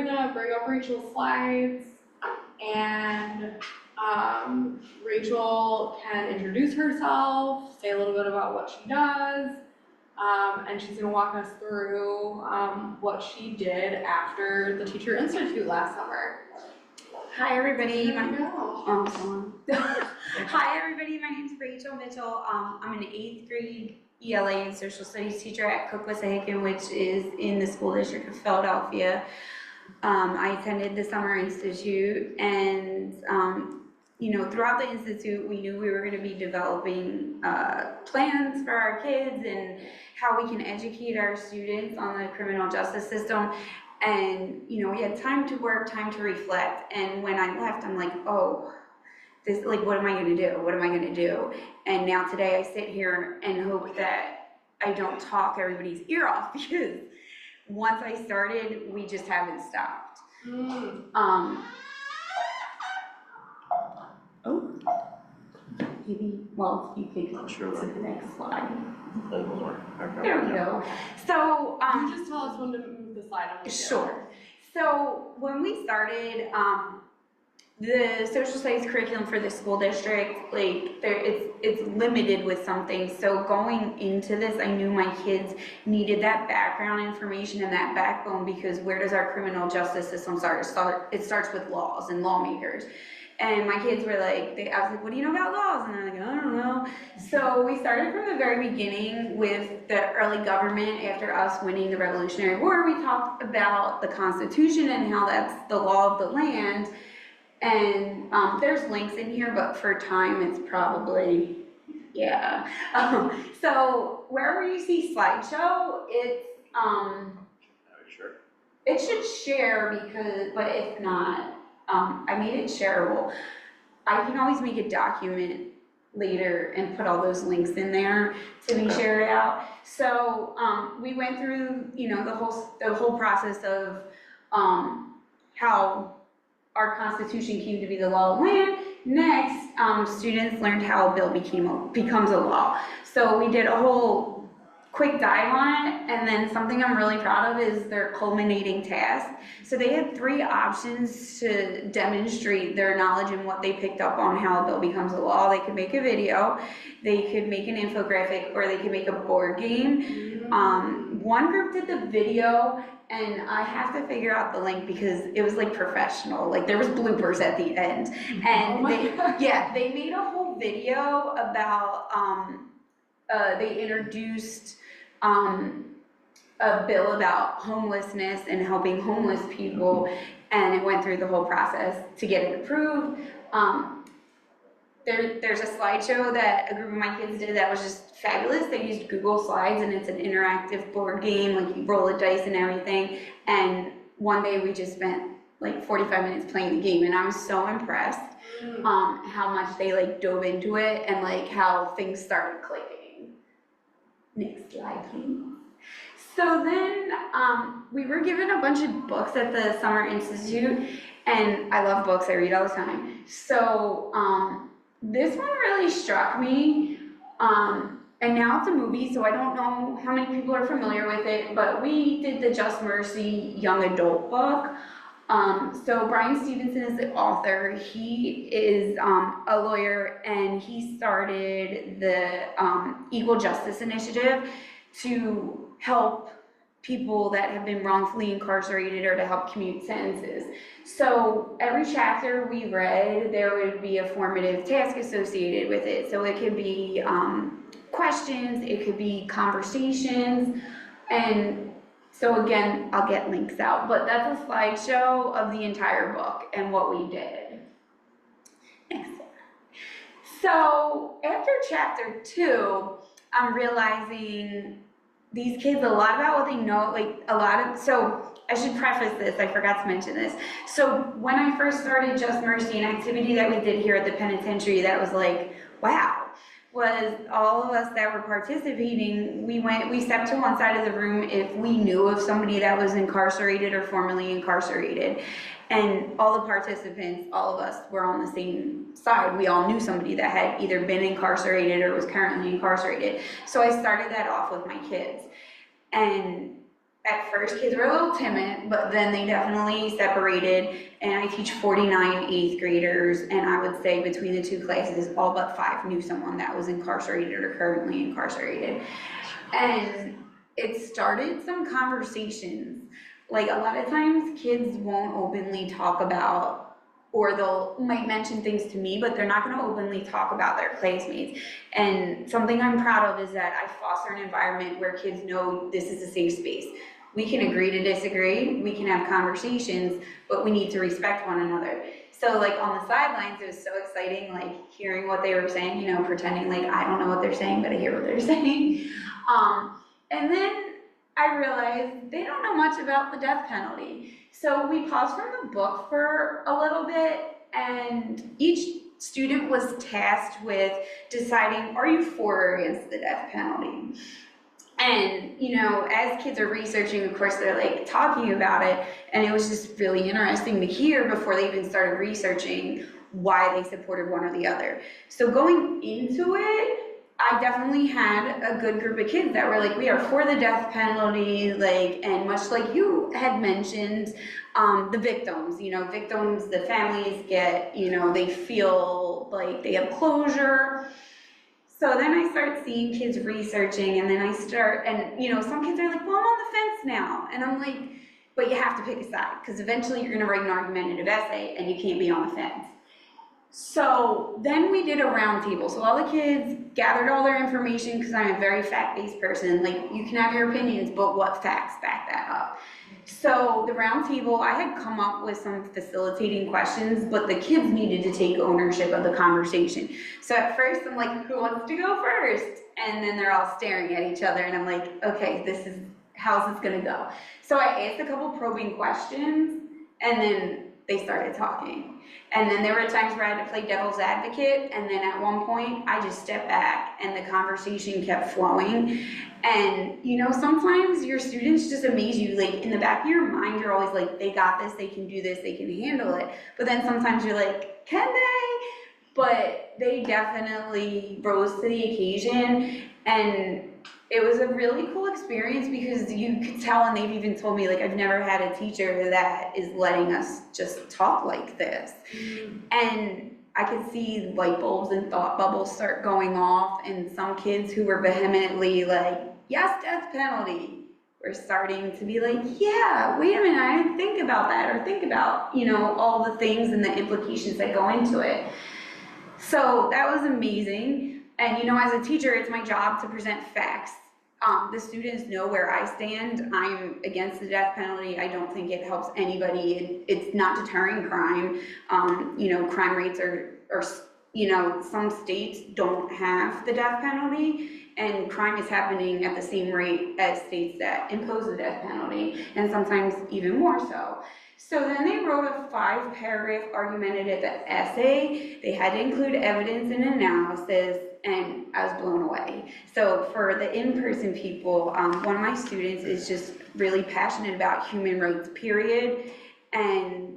I'm gonna bring up Rachel's slides, and Rachel can introduce herself, say a little bit about what she does, and she's gonna walk us through what she did after the Teacher Institute last summer. Hi everybody. Hi everybody. My name is Vecchione-Mitchell. I'm an 8th grade ELA and social studies teacher at Cook-Wissahickon, which is in the school district of Philadelphia. I attended the summer institute, and throughout the institute, we knew we were going to be developing plans for our kids and how we can educate our students on the criminal justice system. And we had time to work, time to reflect. And when I left, I'm like, oh, this, like, what am I going to do? What am I going to do? And now today I sit here and hope that I don't talk everybody's ear off, because once I started, we just haven't stopped. Well, you could go to the next slide. There we go. So, you just tell us when to move the slide on. Sure. So when we started, the social studies curriculum for the school district, it's limited with some things. So going into this, I knew my kids needed that background information and that backbone, because where does our criminal justice system start? It starts with laws and lawmakers. And my kids were like, I was like, what do you know about laws? And they're like, I don't know. So we started from the very beginning with the early government. After us winning the Revolutionary War, we talked about the Constitution and how that's the law of the land. And there's links in here, but for time, it's probably, yeah. So wherever you see slideshow, it's, Sure. it should share, because, but if not, I made it shareable. I can always make a document later and put all those links in there to be shared out. So we went through, the whole process of how our Constitution came to be the law of the land. Next, students learned how a bill becomes a law. So we did a whole quick dive on it, and then something I'm really proud of is their culminating task. So they had 3 options to demonstrate their knowledge and what they picked up on how a bill becomes a law. They could make a video, they could make an infographic, or they could make a board game. One group did the video, and I have to figure out the link because it was like professional. Like there was bloopers at the end, and they made a whole video about. They introduced a bill about homelessness and helping homeless people, and it went through the whole process to get it approved. There's a slideshow that a group of my kids did that was just fabulous. They used Google Slides, and it's an interactive board game, like you roll a dice and everything. And one day we just spent like 45 minutes playing the game, and I was so impressed how much they like dove into it and like how things started clicking. Next slide, please. So then we were given a bunch of books at the Summer Institute, and I love books, I read all the time. So this one really struck me, and now it's a movie, so I don't know how many people are familiar with it, but we did the Just Mercy young adult book. So Brian Stevenson is the author. He is a lawyer, and he started the Equal Justice Initiative to help people that have been wrongfully incarcerated, or to help commute sentences. So every chapter we read, there would be a formative task associated with it. So it could be questions, it could be conversations, and so again, I'll get links out, but that's a slideshow of the entire book and what we did. Next slide. So after chapter 2, I'm realizing these kids, a lot about what they know, so I should preface this, I forgot to mention this. So when I first started Just Mercy, an activity that we did here at the penitentiary that was like, wow, was all of us that were participating, we stepped to one side of the room if we knew of somebody that was incarcerated or formerly incarcerated. And all the participants, all of us were on the same side. We all knew somebody that had either been incarcerated or was currently incarcerated. So I started that off with my kids. And at first kids were a little timid, but then they definitely separated, and I teach 49 eighth graders, and I would say between the two classes, all but 5 knew someone that was incarcerated or currently incarcerated. And it started some conversations. Like a lot of times kids won't openly talk about, or might mention things to me, but they're not gonna openly talk about their classmates. And something I'm proud of is that I foster an environment where kids know this is a safe space. We can agree to disagree, we can have conversations, but we need to respect one another. So like on the sidelines, it was so exciting, like hearing what they were saying, you know, pretending like I don't know what they're saying, but I hear what they're saying. And then I realized they don't know much about the death penalty. So we paused from the book for a little bit, and each student was tasked with deciding, are you for or against the death penalty? And, you know, as kids are researching, of course, they're like talking about it, and it was just really interesting to hear before they even started researching why they supported one or the other. So going into it, I definitely had a good group of kids that were like, we are for the death penalty, like, and much like you had mentioned, the victims, you know, victims, the families get, you know, they feel like they have closure. So then I start seeing kids researching, and then I start, and you know, some kids are like, well, I'm on the fence now. And I'm like, but you have to pick a side, because eventually you're gonna write an argumentative essay, and you can't be on the fence. So then we did a round table. So all the kids gathered all their information, because I'm a very fact-based person. Like, you can have your opinions, but what facts back that up? So the round table, I had come up with some facilitating questions, but the kids needed to take ownership of the conversation. So at first I'm like, who wants to go first? And then they're all staring at each other, and I'm like, okay, how's this gonna go? So I asked a couple probing questions, and then they started talking. And then there were times where I had to play devil's advocate, and then at one point I just stepped back and the conversation kept flowing. And you know, sometimes your students just amaze you. Like in the back of your mind, you're always like, they got this, they can do this, they can handle it. But then sometimes you're like, can they? But they definitely rose to the occasion, and it was a really cool experience because you could tell, and they've even told me, like, I've never had a teacher that is letting us just talk like this. And I could see light bulbs and thought bubbles start going off, and some kids who were vehemently like, yes, death penalty, were starting to be like, yeah, wait a minute, I didn't think about that, or think about, you know, all the things and the implications that go into it. So that was amazing. And you know, as a teacher, it's my job to present facts. The students know where I stand. I'm against the death penalty. I don't think it helps anybody. It's not deterring crime. You know, crime rates are, you know, some states don't have the death penalty, and crime is happening at the same rate as states that impose the death penalty, and sometimes even more so. So then they wrote a 5-paragraph argumentative essay. They had to include evidence and analysis, and I was blown away. So for the in-person people, one of my students is just really passionate about human rights, period. And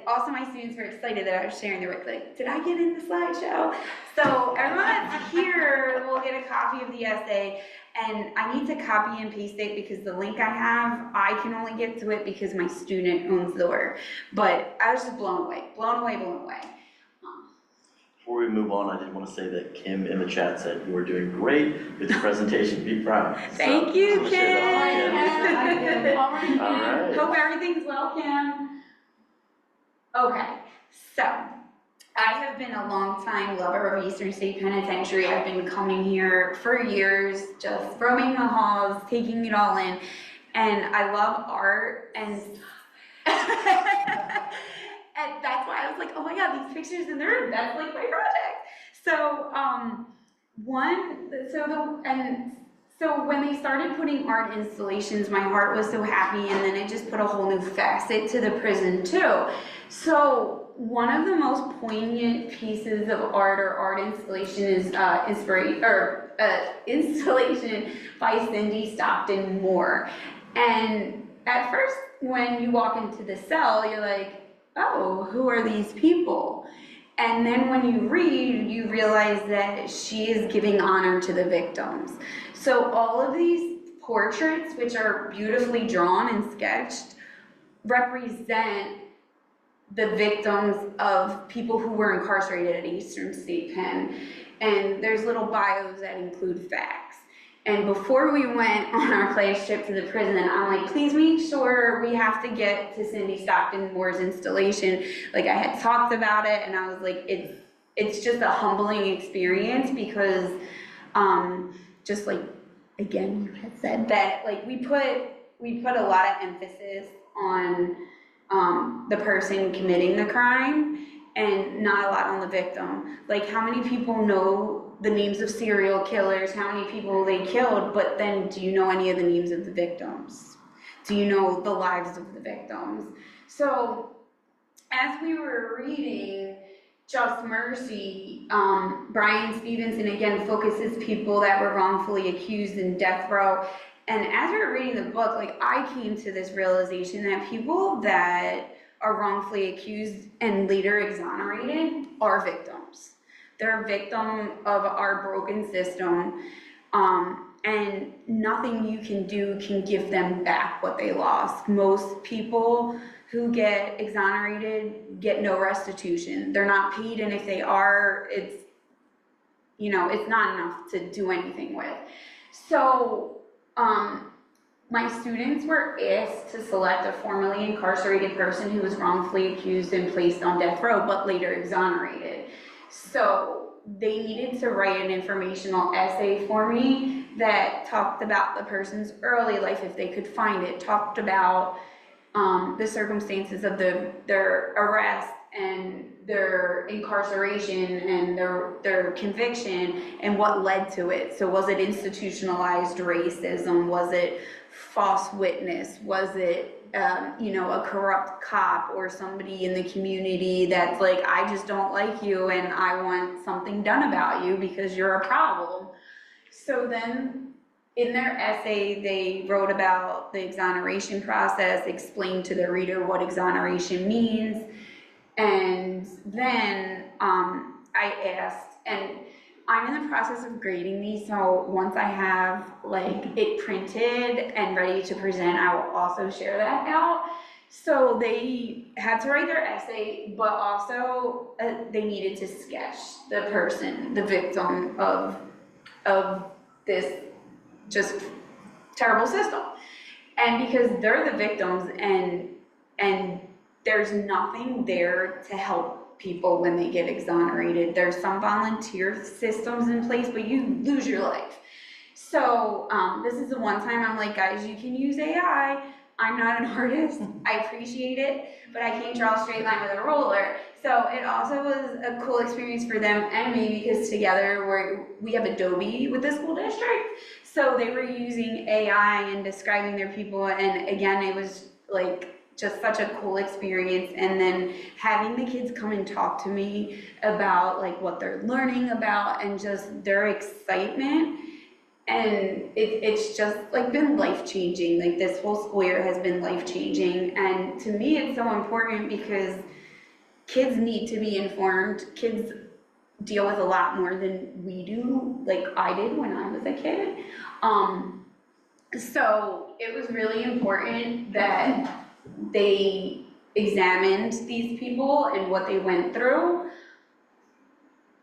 also my students were excited that I was sharing their work. Like, did I get in the slideshow? So everyone that's here will get a copy of the essay. And I need to copy and paste it because the link I have, I can only get to it because my student owns the work. But I was just blown away, blown away, blown away. Before we move on, I did want to say that Kim in the chat said you were doing great with the presentation. Be proud. Thank you, I'll share that Kim. All right. All right. Hope everything's well, Kim. Okay, so I have been a long-time lover of Eastern State Penitentiary. I've been coming here for years, just roaming the halls, taking it all in. And I love art, and and that's why I was like, oh my God, these pictures in the room, that's like my project. So, so when they started putting art installations, my heart was so happy, and then it just put a whole new facet to the prison too. So one of the most poignant pieces of art or art installation is installation by Cindy Stockton Moore. And at first, when you walk into the cell, you're like, oh, who are these people? And then when you read, you realize that she is giving honor to the victims. So all of these portraits, which are beautifully drawn and sketched, represent the victims of people who were incarcerated at Eastern State Pen. And there's little bios that include facts. And before we went on our class trip to the prison, I'm like, please make sure we have to get to Cindy Stockton Moore's installation. Like, I had talked about it, and I was like, it's just a humbling experience because, just like, again, you had said that, like, we put a lot of emphasis on the person committing the crime and not a lot on the victim. Like, how many people know the names of serial killers, how many people they killed, but then do you know any of the names of the victims? Do you know the lives of the victims? So as we were reading Just Mercy, Brian Stevenson again focuses people that were wrongfully accused in death row. And as we were reading the book, like, I came to this realization that people that are wrongfully accused and later exonerated are victims. They're a victim of our broken system, and nothing you can do can give them back what they lost. Most people who get exonerated get no restitution. They're not paid, and if they are, it's not enough to do anything with. So, my students were asked to select a formerly incarcerated person who was wrongfully accused and placed on death row, but later exonerated. So they needed to write an informational essay for me that talked about the person's early life, if they could find it, talked about the circumstances of their arrest and their incarceration and their conviction and what led to it. So was it institutionalized racism? Was it false witness? Was it a corrupt cop or somebody in the community that's like, I just don't like you and I want something done about you because you're a problem? So then in their essay, they wrote about the exoneration process, explained to the reader what exoneration means. And then I asked, and I'm in the process of grading these, so once I have like it printed and ready to present, I will also share that out. So they had to write their essay, but also they needed to sketch the person, the victim of this just terrible system. And because they're the victims and there's nothing there to help people when they get exonerated. There's some volunteer systems in place, but you lose your life. So this is the one time I'm like, guys, you can use AI. I'm not an artist. I appreciate it, but I can't draw a straight line with a ruler. So it also was a cool experience for them and me because together we have Adobe with the school district. So they were using AI and describing their people. And again, it was like just such a cool experience. And then having the kids come and talk to me about like what they're learning about and just their excitement. And it's just like been life-changing. Like this whole school year has been life-changing. And to me, it's so important because kids need to be informed. Kids deal with a lot more than we do, like I did when I was a kid. So it was really important that they examined these people and what they went through.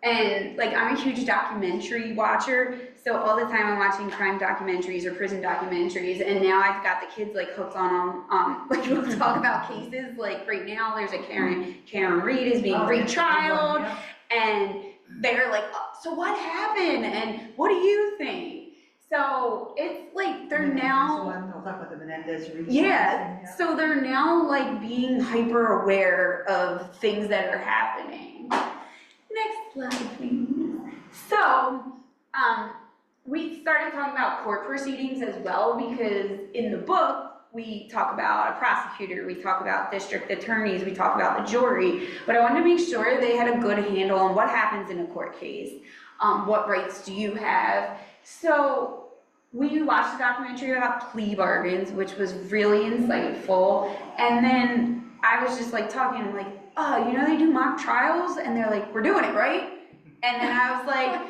And like, I'm a huge documentary watcher, so all the time I'm watching crime documentaries or prison documentaries, and now I've got the kids like hooked on them. Like we'll talk about cases, like right now there's a Karen Reed is being retrialed, and they're like, oh, so what happened, and what do you think? So it's like they're now, I'll talk about the Menendez retrial. yeah, so they're now like being hyper aware of things that are happening. Next slide, please. So, we started talking about court proceedings as well because in the book, we talk about a prosecutor, we talk about district attorneys, we talk about the jury, but I wanted to make sure they had a good handle on what happens in a court case. What rights do you have? So, we watched a documentary about plea bargains, which was really insightful, and then I was just like talking, I'm like, oh, you know they do mock trials? And they're like, we're doing it, right? And then I was like,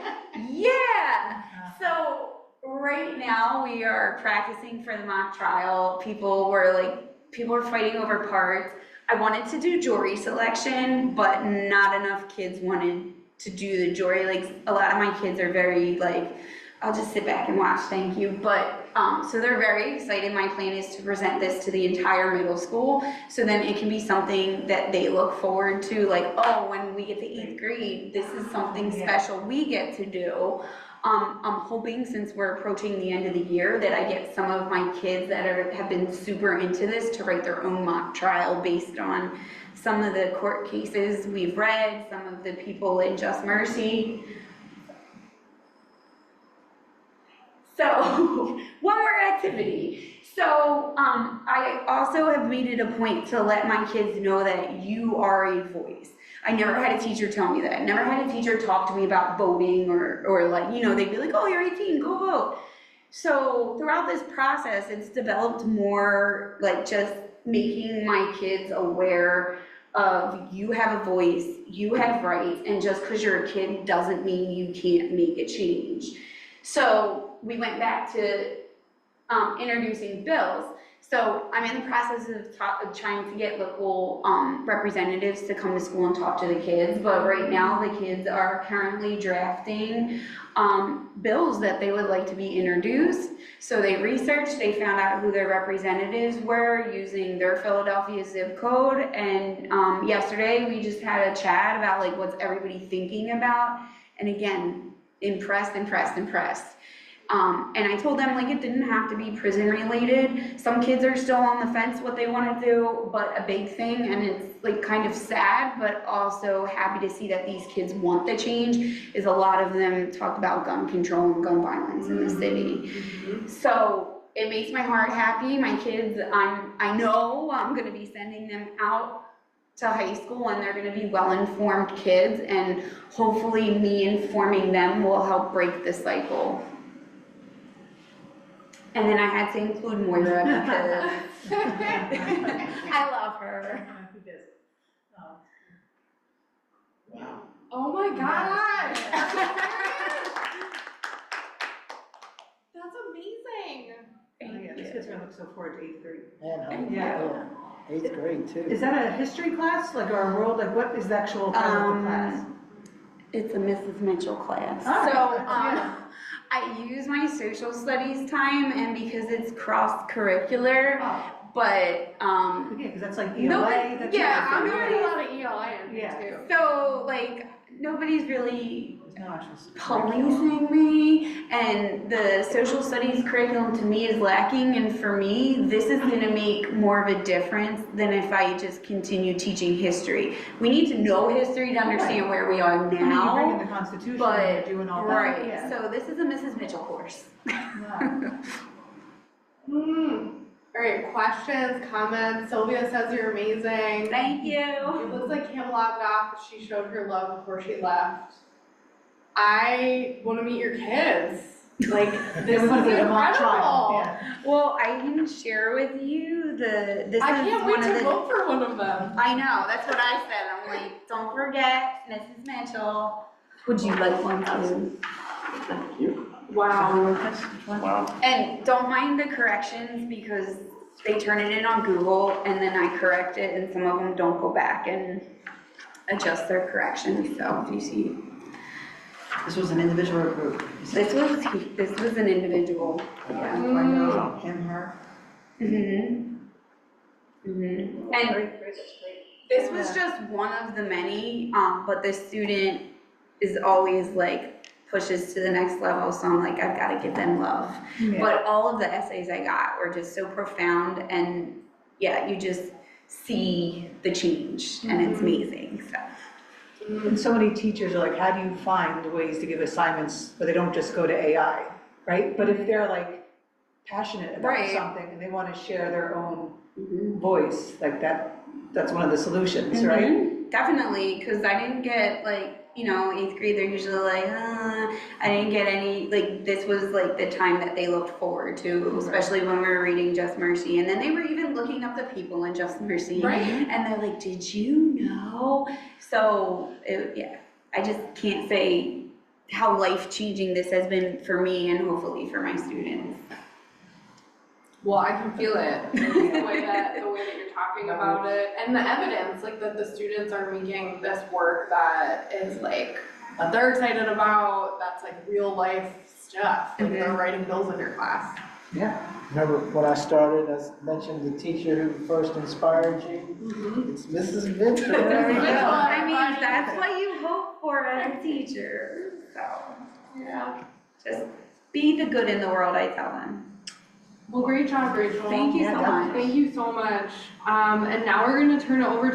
yeah. So right now we are practicing for the mock trial. People were fighting over parts. I wanted to do jury selection, but not enough kids wanted to do the jury. Like, a lot of my kids are very like, I'll just sit back and watch, thank you. But, so they're very excited. My plan is to present this to the entire middle school, so then it can be something that they look forward to, like, oh, when we get to 8th grade, this is something special we get to do. I'm hoping, since we're approaching the end of the year, that I get some of my kids that have been super into this to write their own mock trial based on some of the court cases we've read, some of the people in Just Mercy. So, one more activity. So, I also have made it a point to let my kids know that you are a voice. I never had a teacher tell me that. I never had a teacher talk to me about voting or like, you know, they'd be like, oh, you're 18, go vote. So throughout this process, it's developed more like just making my kids aware of you have a voice, you have rights, and just because you're a kid doesn't mean you can't make a change. So we went back to introducing bills. So I'm in the process of trying to get local representatives to come to school and talk to the kids, but right now the kids are currently drafting bills that they would like to be introduced. So they researched, they found out who their representatives were using their Philadelphia zip code, and yesterday we just had a chat about like what's everybody thinking about, and again, impressed. And I told them, like, it didn't have to be prison related. Some kids are still on the fence what they want to do, but a big thing, and it's like kind of sad, but also happy to see that these kids want the change, is a lot of them talked about gun control and gun violence in the city. So it makes my heart happy. My kids, I know I'm going to be sending them out to high school, and they're going to be well-informed kids, and hopefully me informing them will help break the cycle. And then I had to include Moira because I love her. Wow. Oh my gosh! That's amazing! Thank These you. kids are gonna look so forward to 8th grade. And Yeah. 8th grade too. Is that a history class, like, or a world, like, what is the actual title of the class? It's a Mrs. Mitchell class. All right, So yeah. I use my social studies time, and because it's cross-curricular, but Yeah, because that's like ELA. Nobody, that's yeah, I'm different. doing a lot of ELA in Yeah. too. so like nobody's really There's no actual curriculum. policing me, and the social studies curriculum to me is lacking, and for me this is going to make more of a difference than if I just continue teaching history. We need to know history to understand where we are I mean, you bring in now, the Constitution but and you're doing all that. right, Yeah. so this is a Mrs. Mitchell course. Wow. Alright, questions, comments? Sylvia says you're amazing. Thank It you. looks like Kim logged off, but she showed her love before she left. I want to meet your kids. Like, this is Everybody get a mock trial, incredible. yeah. Well, I can share with you this I is can't wait one of to the vote for one of them. I know, that's what I said. I'm like, don't forget, Mrs. Mitchell. Would you like one too? Thank you. Wow. Wow. And don't mind the corrections because they turn it in on Google and then I correct it, and some of them don't go back and adjust their corrections. So if you see, This was an individual or group? this was an individual. Yeah. Do I know him, her? Mhm. Mhm. And this was just one of the many, but the student is always like pushes to the next level, so I'm like, I've got to give them love. Yeah. But all of the essays I got were just so profound, and yeah, you just see the change, and it's amazing. So And so many teachers are like, how do you find ways to give assignments where they don't just go to AI, right? But if they're like passionate about Right. something and they want to share their own mhm. voice, like that's one of the solutions, right? Mhm. Definitely, because I didn't get like, 8th grade, they're usually like, I didn't get any, like, this was like the time that they looked forward to, especially when we were reading Just Mercy. And then they were even looking up the people in Just Mercy. Right. And they're like, did you know? So, yeah, I just can't say how life-changing this has been for me and hopefully for my students. Well, I can feel it, the way that you're talking about it, and the evidence, like that the students are making this work that is like, that they're excited about, that's like real life stuff, like they're writing bills in your class. Yeah. Remember when I started, I mentioned the teacher who first inspired you? It's Mrs. Mitchell. Mitchell. I mean, that's what you hope for as a teacher, so. Yeah. Just be the good in the world, I tell them. Well, great job, Rachel. Thank you so much. Thank you so much. And now we're gonna turn it over to